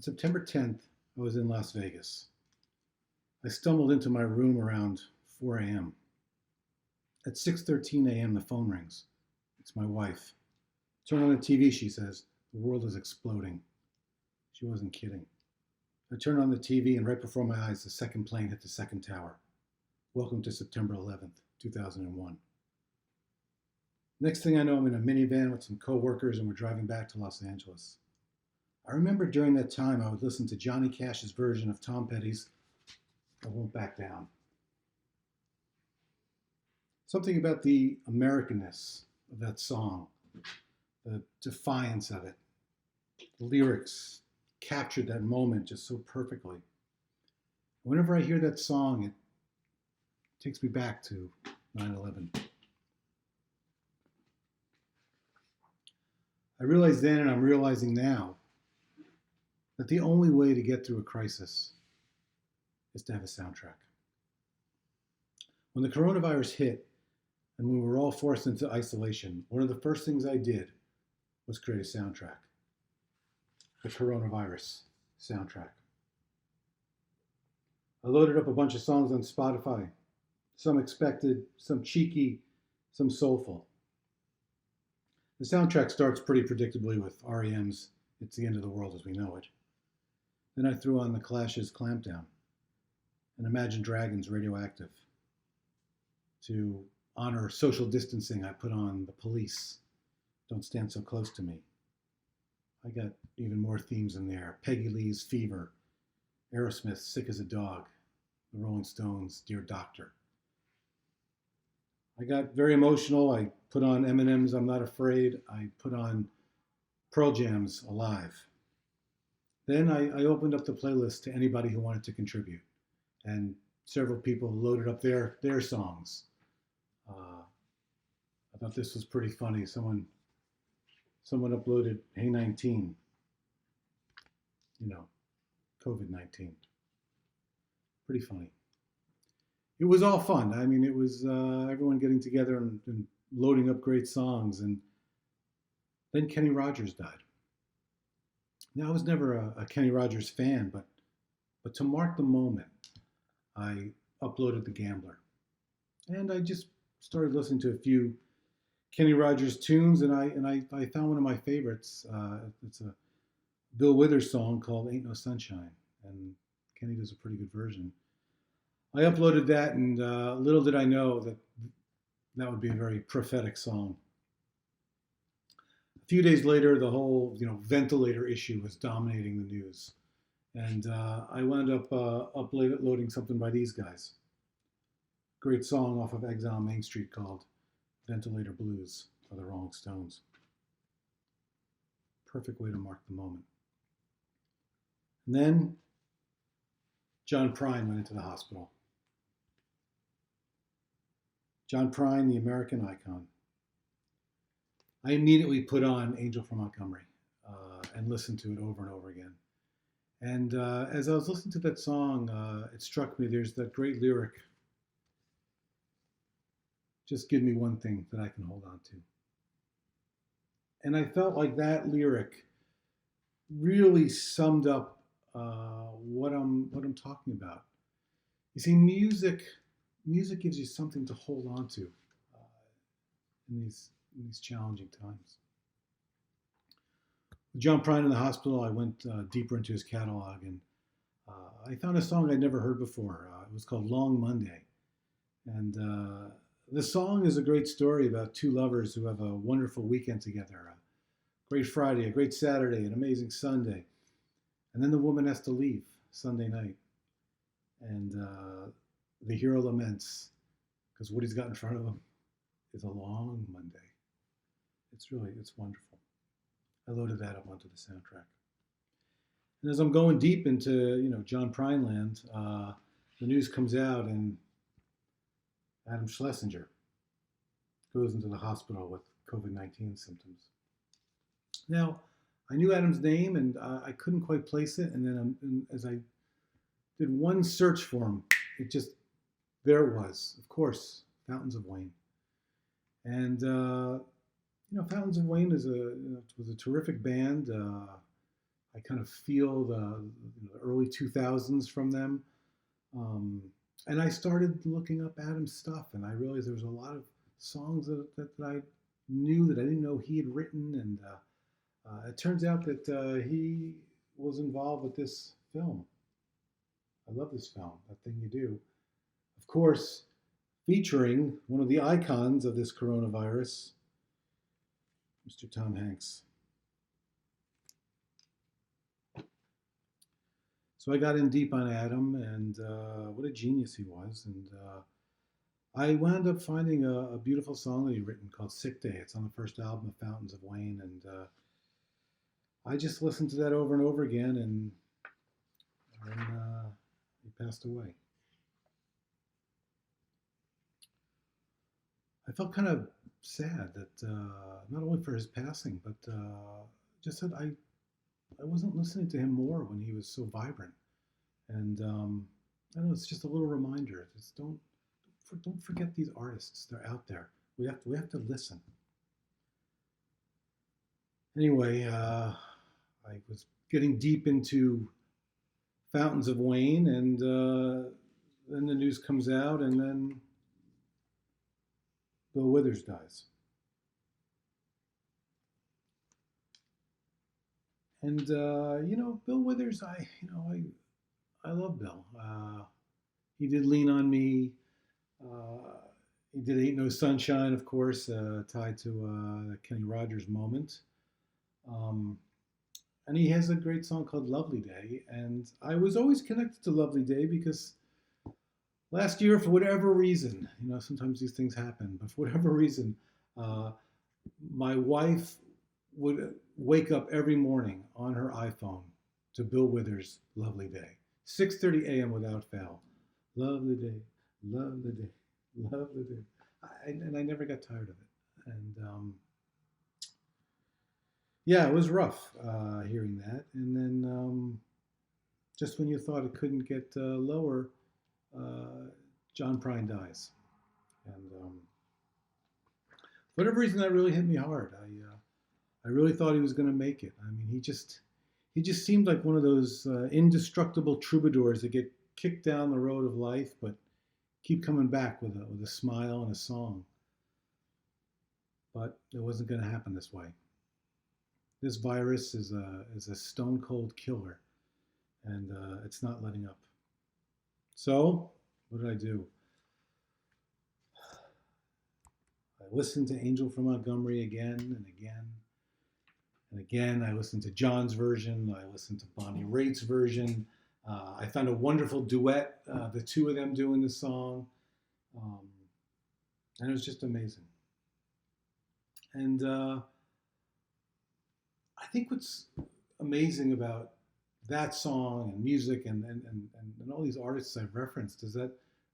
On September 10th, I was in Las Vegas. I stumbled into my room around 4 a.m. At 6:13 a.m., the phone rings. It's my wife. Turn on the TV, she says. The world is exploding. She wasn't kidding. I turned on the TV, and right before my eyes, the second plane hit the second tower. Welcome to September 11th, 2001. Next thing I know, I'm in a minivan with some coworkers, and we're driving back to Los Angeles. I remember during that time, I would listen to Johnny Cash's version of Tom Petty's I Won't Back Down. Something about the Americanness of that song, the defiance of it, the lyrics captured that moment just so perfectly. Whenever I hear that song, it takes me back to 9/11. I realized then, and I'm realizing now, that the only way to get through a crisis is to have a soundtrack. When the coronavirus hit and we were all forced into isolation, one of the first things I did was create a soundtrack. The coronavirus soundtrack. I loaded up a bunch of songs on Spotify, some expected, some cheeky, some soulful. The soundtrack starts pretty predictably with REM's It's the End of the World as We Know It. Then I threw on The Clash's Clampdown and Imagine Dragons' Radioactive. To honor social distancing, I put on The Police, Don't Stand So Close to Me. I got even more themes in there. Peggy Lee's Fever, Aerosmith's Sick as a Dog, The Rolling Stones' Dear Doctor. I got very emotional. I put on Eminem's I'm Not Afraid. I put on Pearl Jam's Alive. Then I opened up the playlist to anybody who wanted to contribute. And several people loaded up their songs. I thought this was pretty funny. Someone uploaded Hey 19, COVID-19. Pretty funny. It was all fun. I mean, it was everyone getting together and loading up great songs. And then Kenny Rogers died. Now, I was never a Kenny Rogers fan, but to mark the moment, I uploaded The Gambler. And I just started listening to a few Kenny Rogers tunes, and I found one of my favorites. It's a Bill Withers song called Ain't No Sunshine, and Kenny does a pretty good version. I uploaded that, and little did I know that would be a very prophetic song. A few days later, the whole ventilator issue was dominating the news, and I wound up uploading something by these guys. Great song off of Exile Main Street called Ventilator Blues by the Rolling Stones. Perfect way to mark the moment. And then John Prine went into the hospital. John Prine, the American icon. I immediately put on Angel from Montgomery and listened to it over and over again. And as I was listening to that song, it struck me there's that great lyric, just give me one thing that I can hold on to. And I felt like that lyric really summed up what I'm talking about. You see, music gives you something to hold on to in these challenging times. With John Prine in the hospital, I went deeper into his catalog, and I found a song I'd never heard before. It was called Long Monday. And the song is a great story about two lovers who have a wonderful weekend together. A great Friday, a great Saturday, an amazing Sunday. And then the woman has to leave Sunday night. And the hero laments because what he's got in front of him is a long Monday. It's wonderful. I loaded that up onto the soundtrack. And as I'm going deep into, John Prine land, the news comes out and Adam Schlesinger goes into the hospital with COVID-19 symptoms. Now, I knew Adam's name and I couldn't quite place it. And then as I did one search for him, there it was. Of course, Fountains of Wayne. And Fountains of Wayne was a terrific band. I kind of feel the early 2000s from them. Um, and I started looking up Adam's stuff, and I realized there was a lot of songs that I knew that I didn't know he had written. And it turns out that he was involved with this film. I love this film, That Thing You Do. Of course, featuring one of the icons of this coronavirus, Mr. Tom Hanks. So I got in deep on Adam, and what a genius he was. And I wound up finding a beautiful song that he'd written called Sick Day. It's on the first album of Fountains of Wayne. And I just listened to that over and over again, and then he passed away. I felt kind of sad that not only for his passing, but just that I wasn't listening to him more when he was so vibrant. And I don't know, it's just a little reminder. Just don't forget these artists. They're out there. We have to listen. Anyway, I was getting deep into Fountains of Wayne, and then the news comes out, and then Bill Withers dies. And Bill Withers, I love Bill. He did Lean on Me. He did Ain't No Sunshine, of course, tied to the Kenny Rogers moment. And he has a great song called Lovely Day. And I was always connected to Lovely Day because last year, for whatever reason, sometimes these things happen, but for whatever reason, my wife would wake up every morning on her iPhone to Bill Withers' Lovely Day. 6:30 a.m. without fail. Lovely day, lovely day, lovely day. And I never got tired of it. And yeah, it was rough hearing that. And then just when you thought it couldn't get lower, John Prine dies. And for whatever reason, that really hit me hard. I really thought he was going to make it. I mean, he just seemed like one of those indestructible troubadours that get kicked down the road of life, but keep coming back with a smile and a song. But it wasn't going to happen this way. This virus is a stone cold killer, and it's not letting up. So, what did I do? I listened to Angel from Montgomery again and again. And again, I listened to John's version. I listened to Bonnie Raitt's version. I found a wonderful duet, the two of them doing the song. And it was just amazing. And I think what's amazing about that song and music and all these artists I've referenced is that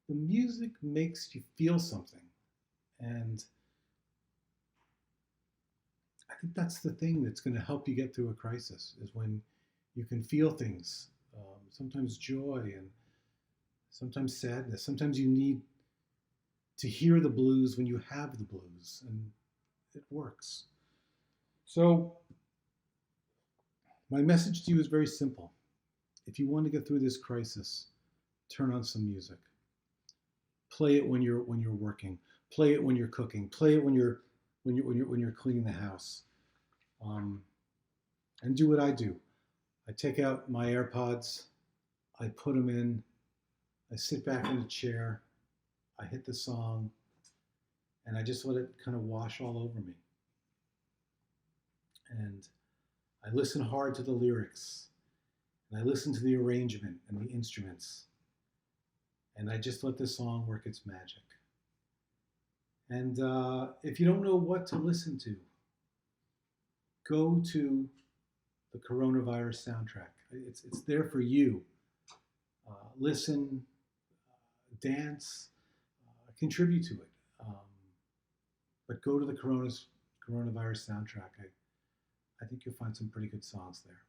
the music makes you feel something. And I think that's the thing that's going to help you get through a crisis, is when you can feel things, sometimes joy and sometimes sadness. Sometimes you need to hear the blues when you have the blues, and it works. So my message to you is very simple. If you want to get through this crisis, turn on some music. Play it when you're working. Play it when you're cooking. Play it when you're cleaning the house. And do what I do. I take out my AirPods. I put them in. I sit back in the chair. I hit the song, and I just let it kind of wash all over me. And I listen hard to the lyrics, and I listen to the arrangement and the instruments, and I just let the song work its magic. And if you don't know what to listen to, go to the coronavirus soundtrack. It's there for you. Listen, dance, contribute to it. But go to the coronavirus soundtrack. I think you'll find some pretty good songs there.